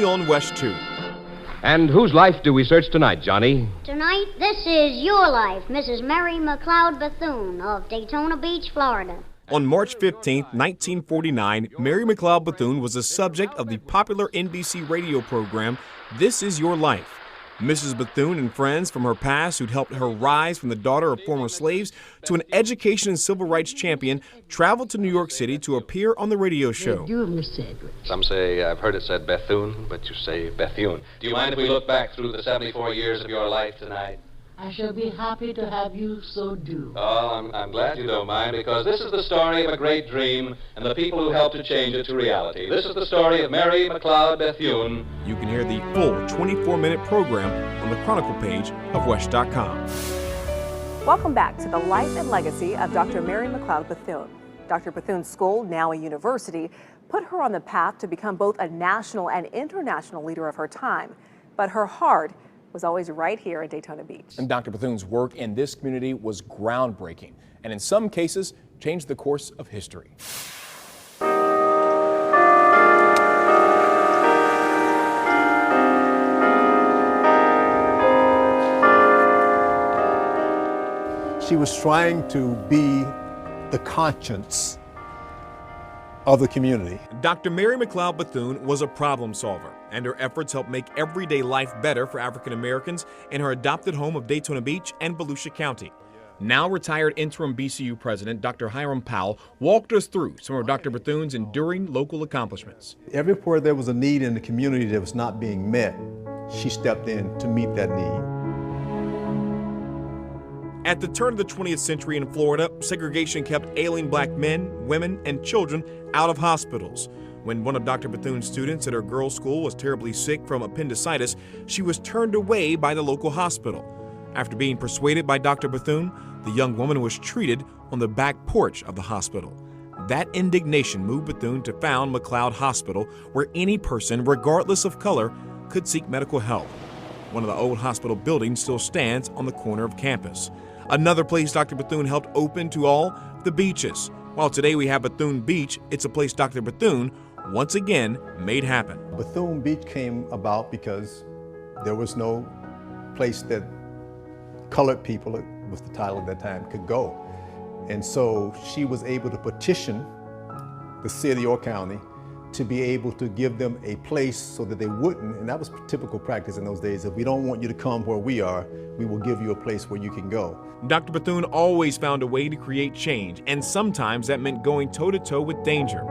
on WESH 2. And whose life do we search tonight, Johnny? Tonight, this is your life, Mrs. Mary McLeod Bethune of Daytona Beach, Florida. On March 15, 1949, Mary McLeod Bethune was the subject of the popular NBC radio program, This Is Your Life. Mrs. Bethune and friends from her past who'd helped her rise from the daughter of former slaves to an education and civil rights champion traveled to New York City to appear on the radio show. Some say, I've heard it said Bethune, but you say Bethune. Do you mind if we look back through the 74 years of your life tonight? I shall be happy to have you so do. Oh, I'm glad you don't mind, because this is the story of a great dream and the people who helped to change it to reality. This is the story of Mary McLeod Bethune. You can hear the full 24-minute program on the Chronicle page of WESH.com. Welcome back to the life and legacy of Dr. Mary McLeod Bethune. Dr. Bethune's school, now a university, put her on the path to become both a national and international leader of her time. But her heart was always right here at Daytona Beach. And Dr. Bethune's work in this community was groundbreaking and in some cases changed the course of history. She was trying to be the conscience of the community. Dr. Mary McLeod Bethune was a problem solver, and her efforts helped make everyday life better for African Americans in her adopted home of Daytona Beach and Volusia County. Now retired interim BCU president Dr. Hiram Powell walked us through some of Dr. Bethune's enduring local accomplishments. Everywhere there was a need in the community that was not being met, she stepped in to meet that need. At the turn of the 20th century in Florida, segregation kept ailing black men, women, and children out of hospitals. When one of Dr. Bethune's students at her girls' school was terribly sick from appendicitis, she was turned away by the local hospital. After being persuaded by Dr. Bethune, the young woman was treated on the back porch of the hospital. That indignation moved Bethune to found McLeod Hospital, where any person, regardless of color, could seek medical help. One of the old hospital buildings still stands on the corner of campus. Another place Dr. Bethune helped open to all, the beaches. While today we have Bethune Beach, it's a place Dr. Bethune once again made happen. Bethune Beach came about because there was no place that colored people, it was the title at that time, could go. And so she was able to petition the city or county to be able to give them a place so that they wouldn't, and that was typical practice in those days. If we don't want you to come where we are, we will give you a place where you can go. Dr. Bethune always found a way to create change, and sometimes that meant going toe-to-toe with danger.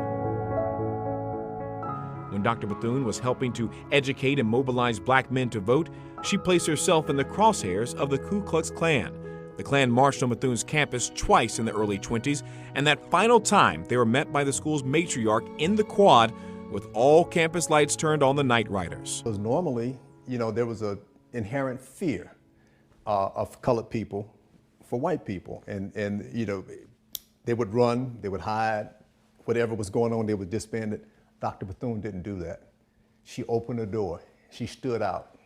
When Dr. Bethune was helping to educate and mobilize black men to vote, she placed herself in the crosshairs of the Ku Klux Klan. The Klan marched on Bethune's campus twice in the early 20s, and that final time they were met by the school's matriarch in the quad with all campus lights turned on the night riders. Because normally, there was an inherent fear of colored people for white people. And they would run, they would hide, whatever was going on, they would disband it. Dr. Bethune didn't do that. She opened the door, she stood out,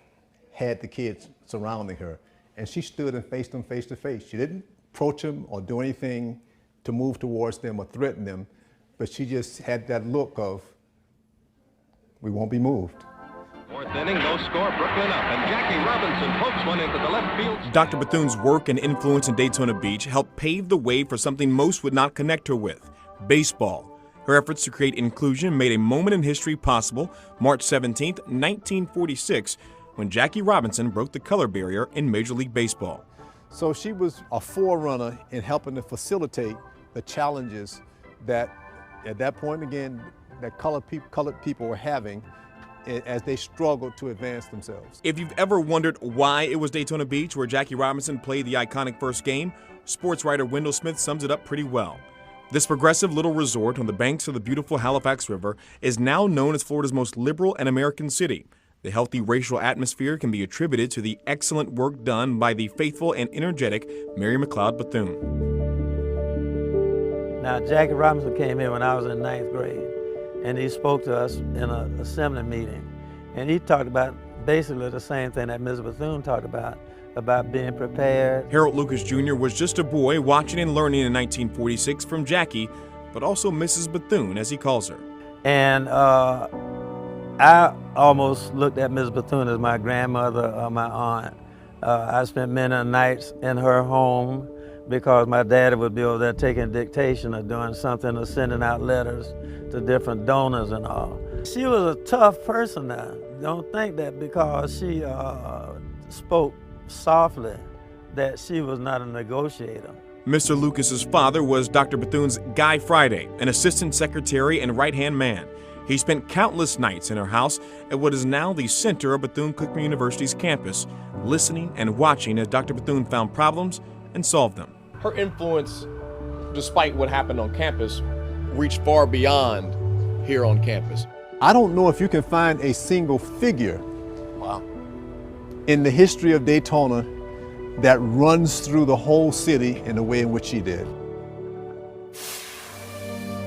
had the kids surrounding her, and she stood and faced them face to face. She didn't approach them or do anything to move towards them or threaten them, but she just had that look of, we won't be moved. Fourth inning, no score, Brooklyn up, and Jackie Robinson pokes one into the left field. Dr. Bethune's work and influence in Daytona Beach helped pave the way for something most would not connect her with, baseball. Her efforts to create inclusion made a moment in history possible, March 17, 1946, when Jackie Robinson broke the color barrier in Major League Baseball. So she was a forerunner in helping to facilitate the challenges that, at that point again, that colored people were having as they struggled to advance themselves. If you've ever wondered why it was Daytona Beach where Jackie Robinson played the iconic first game, sports writer Wendell Smith sums it up pretty well. This progressive little resort on the banks of the beautiful Halifax River is now known as Florida's most liberal and American city. The healthy racial atmosphere can be attributed to the excellent work done by the faithful and energetic Mary McLeod Bethune. Now, Jackie Robinson came here when I was in 9th grade, and he spoke to us in an assembly meeting. And he talked about basically the same thing that Ms. Bethune talked about being prepared. Harold Lucas Jr. was just a boy watching and learning in 1946 from Jackie, but also Mrs. Bethune, as he calls her. And I almost looked at Ms. Bethune as my grandmother or my aunt. I spent many nights in her home because my daddy would be over there taking dictation or doing something or sending out letters to different donors and all. She was a tough person now. Don't think that because she spoke softly that she was not a negotiator. Mr. Lucas's father was Dr. Bethune's Guy Friday, an assistant secretary and right-hand man. He spent countless nights in her house at what is now the center of Bethune-Cookman University's campus, listening and watching as Dr. Bethune found problems and solved them. Her influence, despite what happened on campus, reached far beyond here on campus. I don't know if you can find a single figure in the history of Daytona that runs through the whole city in the way in which she did.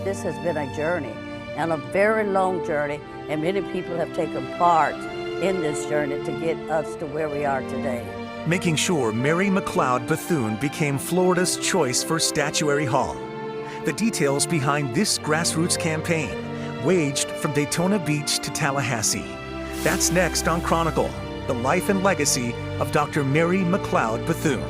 This has been a journey, and a very long journey, and many people have taken part in this journey to get us to where we are today. Making sure Mary McLeod Bethune became Florida's choice for Statuary Hall. The details behind this grassroots campaign, waged from Daytona Beach to Tallahassee. That's next on Chronicle, the life and legacy of Dr. Mary McLeod Bethune.